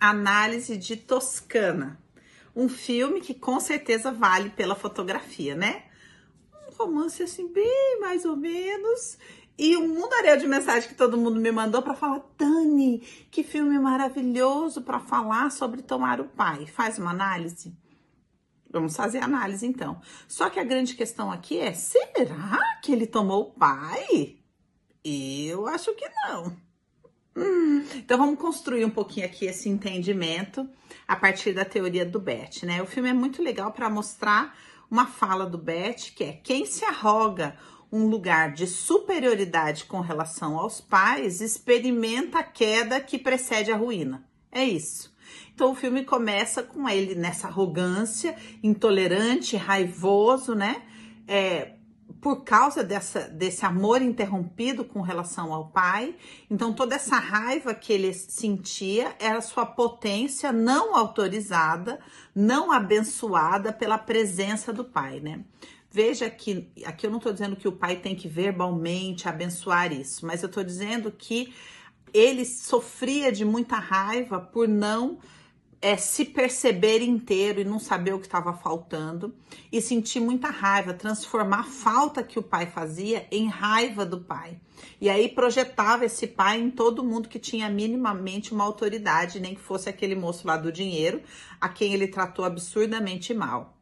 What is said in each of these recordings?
Análise de Toscana. Um filme que com certeza vale pela fotografia, né? Um romance assim, bem mais ou menos. E um mundaréu de mensagem que todo mundo me mandou para falar: Dani, que filme maravilhoso para falar sobre tomar o pai. Faz uma análise? Vamos fazer a análise então. Só que a grande questão aqui é: será que ele tomou o pai? Eu acho que não. Então vamos construir um pouquinho aqui esse entendimento a partir da teoria do Bert, né? O filme é muito legal para mostrar uma fala do Bert, que é: quem se arroga um lugar de superioridade com relação aos pais experimenta a queda que precede a ruína. É isso. Então o filme começa com ele nessa arrogância, intolerante, raivoso, né? Por causa desse amor interrompido com relação ao pai. Então toda essa raiva que ele sentia era sua potência não autorizada, não abençoada pela presença do pai, né? Veja que aqui eu não estou dizendo que o pai tem que verbalmente abençoar isso, mas eu estou dizendo que ele sofria de muita raiva por não se perceber inteiro e não saber o que estava faltando, e sentir muita raiva, transformar a falta que o pai fazia em raiva do pai. E aí projetava esse pai em todo mundo que tinha minimamente uma autoridade, nem que fosse aquele moço lá do dinheiro, a quem ele tratou absurdamente mal.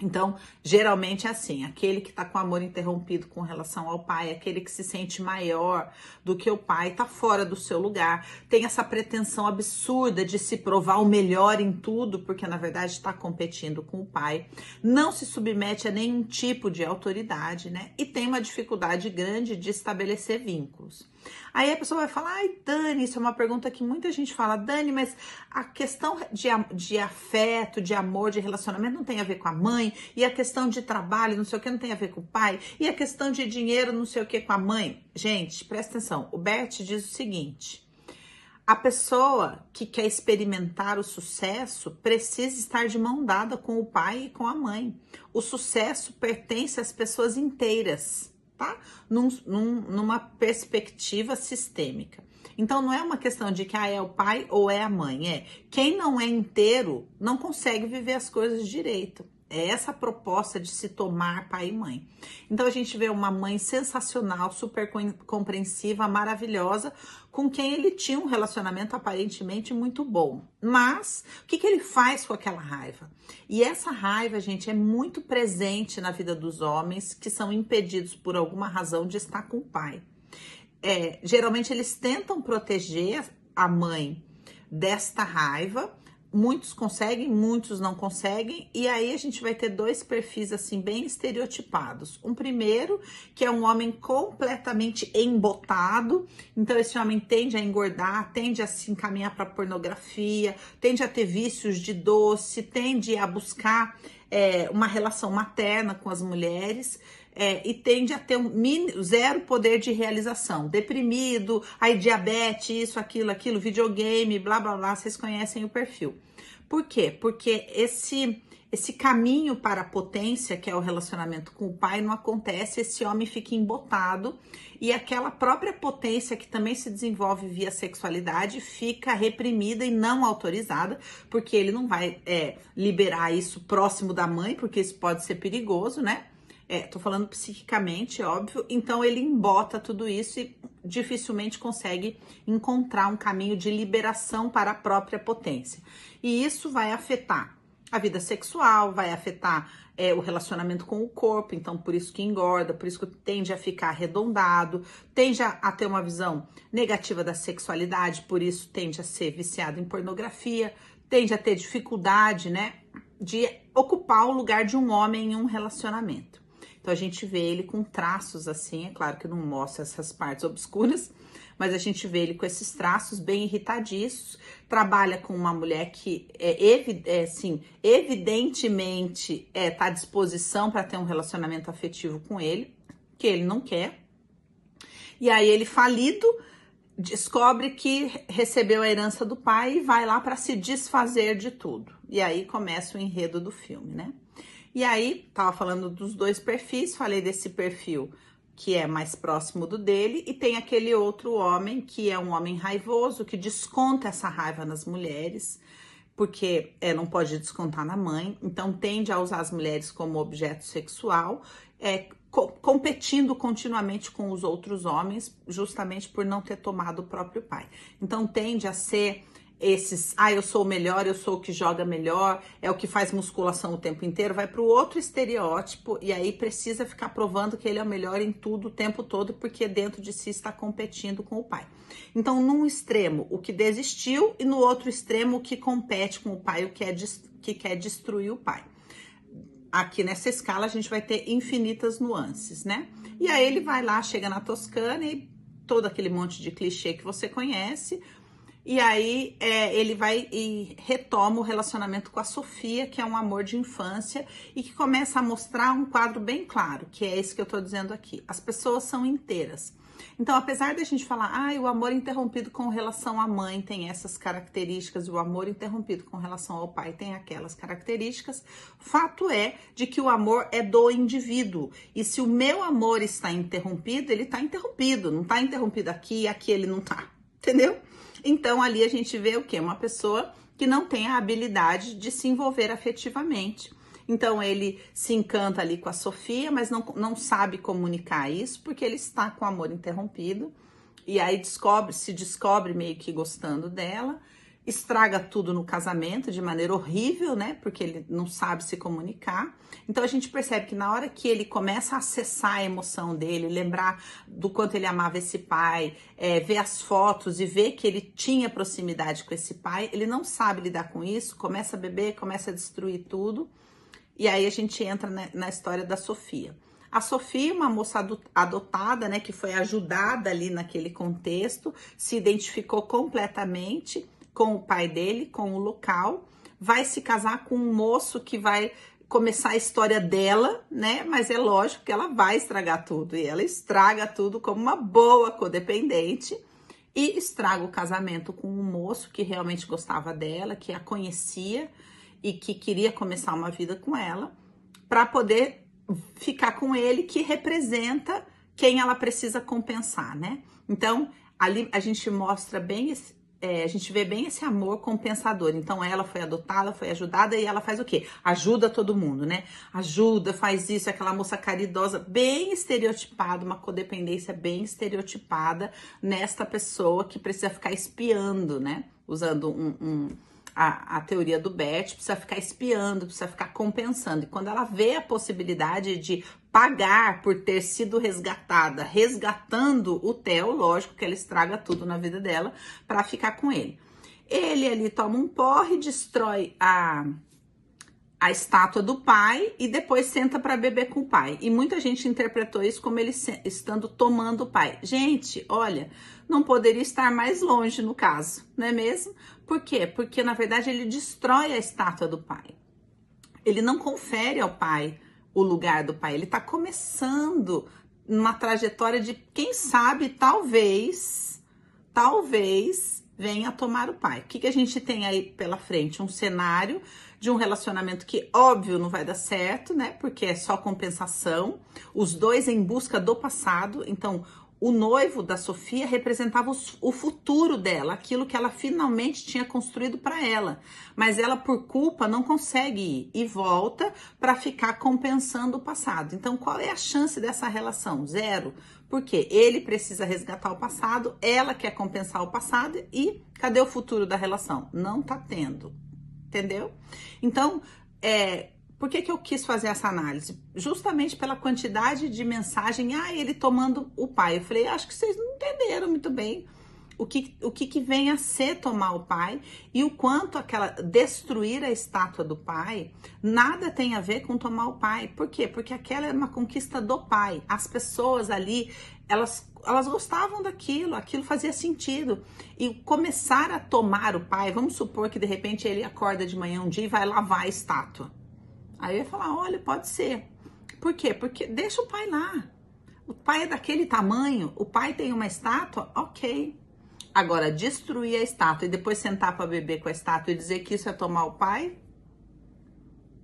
Então, geralmente é assim: aquele que tá com amor interrompido com relação ao pai, aquele que se sente maior do que o pai, tá fora do seu lugar, tem essa pretensão absurda de se provar o melhor em tudo, porque na verdade está competindo com o pai, não se submete a nenhum tipo de autoridade, né? E tem uma dificuldade grande de estabelecer vínculos. Aí a pessoa vai falar: ai, Dani, isso é uma pergunta que muita gente fala: Dani, mas a questão de afeto, de amor, de relacionamento não tem a ver com a mãe, e a questão de trabalho, não sei o que, não tem a ver com o pai, e a questão de dinheiro, não sei o que, com a mãe. Gente, presta atenção, o Bert diz o seguinte: a pessoa que quer experimentar o sucesso precisa estar de mão dada com o pai e com a mãe. O sucesso pertence às pessoas inteiras, tá? Numa perspectiva sistêmica. Então não é uma questão de que é o pai ou é a mãe, quem não é inteiro não consegue viver as coisas direito. É essa a proposta de se tomar pai e mãe. Então a gente vê uma mãe sensacional, super compreensiva, maravilhosa, com quem ele tinha um relacionamento aparentemente muito bom. Mas o que ele faz com aquela raiva? E essa raiva, gente, é muito presente na vida dos homens que são impedidos por alguma razão de estar com o pai. Geralmente eles tentam proteger a mãe desta raiva. Muitos conseguem, muitos não conseguem, e aí a gente vai ter dois perfis assim bem estereotipados. Um primeiro, que é um homem completamente embotado, então esse homem tende a engordar, tende a se encaminhar para pornografia, tende a ter vícios de doce, tende a buscar uma relação materna com as mulheres, e tende a ter zero poder de realização, deprimido, aí diabetes, isso, aquilo, videogame, blá, blá, blá, vocês conhecem o perfil. Por quê? Porque esse caminho para a potência, que é o relacionamento com o pai, não acontece, esse homem fica embotado, e aquela própria potência que também se desenvolve via sexualidade fica reprimida e não autorizada, porque ele não vai liberar isso próximo da mãe, porque isso pode ser perigoso, né? Tô falando psiquicamente, óbvio. Então ele embota tudo isso e dificilmente consegue encontrar um caminho de liberação para a própria potência. E isso vai afetar a vida sexual, vai afetar o relacionamento com o corpo, então por isso que engorda, por isso que tende a ficar arredondado, tende a ter uma visão negativa da sexualidade, por isso tende a ser viciado em pornografia, tende a ter dificuldade, né, de ocupar o lugar de um homem em um relacionamento. Então a gente vê ele com traços assim, é claro que não mostra essas partes obscuras, mas a gente vê ele com esses traços bem irritadiços, trabalha com uma mulher que evidentemente tá à disposição para ter um relacionamento afetivo com ele, que ele não quer. E aí ele, falido, descobre que recebeu a herança do pai e vai lá para se desfazer de tudo. E aí começa o enredo do filme, né? E aí, tava falando dos dois perfis, falei desse perfil que é mais próximo do dele, e tem aquele outro homem que é um homem raivoso, que desconta essa raiva nas mulheres, porque não pode descontar na mãe, então tende a usar as mulheres como objeto sexual, competindo continuamente com os outros homens, justamente por não ter tomado o próprio pai. Então tende a ser esses, eu sou o melhor, eu sou o que joga melhor, é o que faz musculação o tempo inteiro, vai para o outro estereótipo, e aí precisa ficar provando que ele é o melhor em tudo o tempo todo, porque dentro de si está competindo com o pai. Então, num extremo, o que desistiu, e no outro extremo, o que compete com o pai, o que quer destruir o pai. Aqui nessa escala a gente vai ter infinitas nuances, né? E aí ele vai lá, chega na Toscana e todo aquele monte de clichê que você conhece. E aí ele vai e retoma o relacionamento com a Sofia, que é um amor de infância, e que começa a mostrar um quadro bem claro, que é esse que eu tô dizendo aqui. As pessoas são inteiras. Então, apesar da gente falar, o amor interrompido com relação à mãe tem essas características, e o amor interrompido com relação ao pai tem aquelas características, fato é de que o amor é do indivíduo. E se o meu amor está interrompido, ele está interrompido. Não está interrompido aqui e aqui ele não tá. Entendeu? Então, ali a gente vê o quê? Uma pessoa que não tem a habilidade de se envolver afetivamente. Então, ele se encanta ali com a Sofia, mas não sabe comunicar isso, porque ele está com o amor interrompido. E aí se descobre meio que gostando dela, estraga tudo no casamento de maneira horrível, né? Porque ele não sabe se comunicar. Então a gente percebe que na hora que ele começa a acessar a emoção dele, lembrar do quanto ele amava esse pai, ver as fotos e ver que ele tinha proximidade com esse pai, ele não sabe lidar com isso, começa a beber, começa a destruir tudo. E aí a gente entra na história da Sofia. A Sofia, uma moça adotada, né, que foi ajudada ali naquele contexto, se identificou completamente com o pai dele, com o local, vai se casar com um moço que vai começar a história dela, né? Mas é lógico que ela vai estragar tudo, e ela estraga tudo como uma boa codependente, e estraga o casamento com um moço que realmente gostava dela, que a conhecia e que queria começar uma vida com ela, para poder ficar com ele, que representa quem ela precisa compensar, né? Então, ali a gente mostra bem a gente vê bem esse amor compensador. Então ela foi adotada, foi ajudada, e ela faz o quê? Ajuda todo mundo, né? Ajuda, faz isso, aquela moça caridosa, bem estereotipada, uma codependência bem estereotipada nesta pessoa que precisa ficar espiando, né? Usando a teoria do Bert, precisa ficar espiando, precisa ficar compensando. E quando ela vê a possibilidade de pagar por ter sido resgatada, resgatando o Theo, lógico que ela estraga tudo na vida dela para ficar com ele. Ele ali toma um porre, destrói a estátua do pai e depois senta para beber com o pai. E muita gente interpretou isso como ele estando tomando o pai. Gente, olha, não poderia estar mais longe no caso, não é mesmo? Por quê? Porque, na verdade, ele destrói a estátua do pai. Ele não confere ao pai o lugar do pai. Ele está começando uma trajetória de, quem sabe, talvez venha a tomar o pai. O que a gente tem aí pela frente? Um cenário de um relacionamento que, óbvio, não vai dar certo, né? Porque é só compensação. Os dois em busca do passado. Então, o noivo da Sofia representava o futuro dela, aquilo que ela finalmente tinha construído para ela. Mas ela, por culpa, não consegue ir e volta para ficar compensando o passado. Então, qual é a chance dessa relação? Zero. Porque ele precisa resgatar o passado, ela quer compensar o passado, e cadê o futuro da relação? Não tá tendo. Entendeu? Então, por que eu quis fazer essa análise? Justamente pela quantidade de mensagem, ele tomando o pai. Eu falei, acho que vocês não entenderam muito bem o que vem a ser tomar o pai, e o quanto destruir a estátua do pai nada tem a ver com tomar o pai. Por quê? Porque aquela era uma conquista do pai. As pessoas ali, elas gostavam daquilo, aquilo fazia sentido. E começar a tomar o pai, vamos supor que de repente ele acorda de manhã um dia e vai lavar a estátua. Aí eu ia falar, olha, pode ser. Por quê? Porque deixa o pai lá. O pai é daquele tamanho, o pai tem uma estátua, ok. Agora, destruir a estátua e depois sentar para beber com a estátua e dizer que isso é tomar o pai?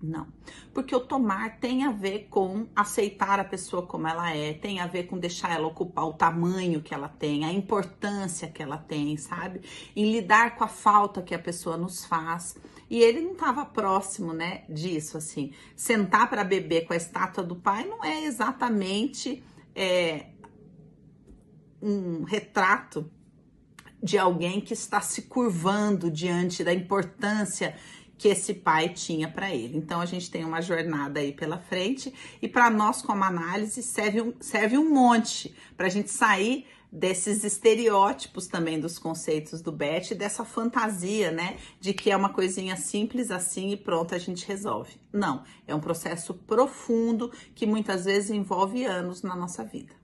Não, porque o tomar tem a ver com aceitar a pessoa como ela é, tem a ver com deixar ela ocupar o tamanho que ela tem, a importância que ela tem, sabe? Em lidar com a falta que a pessoa nos faz. E ele não estava próximo, né, disso, assim. Sentar para beber com a estátua do pai não é exatamente um retrato de alguém que está se curvando diante da importância que esse pai tinha para ele. Então a gente tem uma jornada aí pela frente e para nós como análise serve um monte para a gente sair desses estereótipos também dos conceitos do Bett, dessa fantasia, né, de que é uma coisinha simples assim e pronto, a gente resolve. Não, é um processo profundo que muitas vezes envolve anos na nossa vida.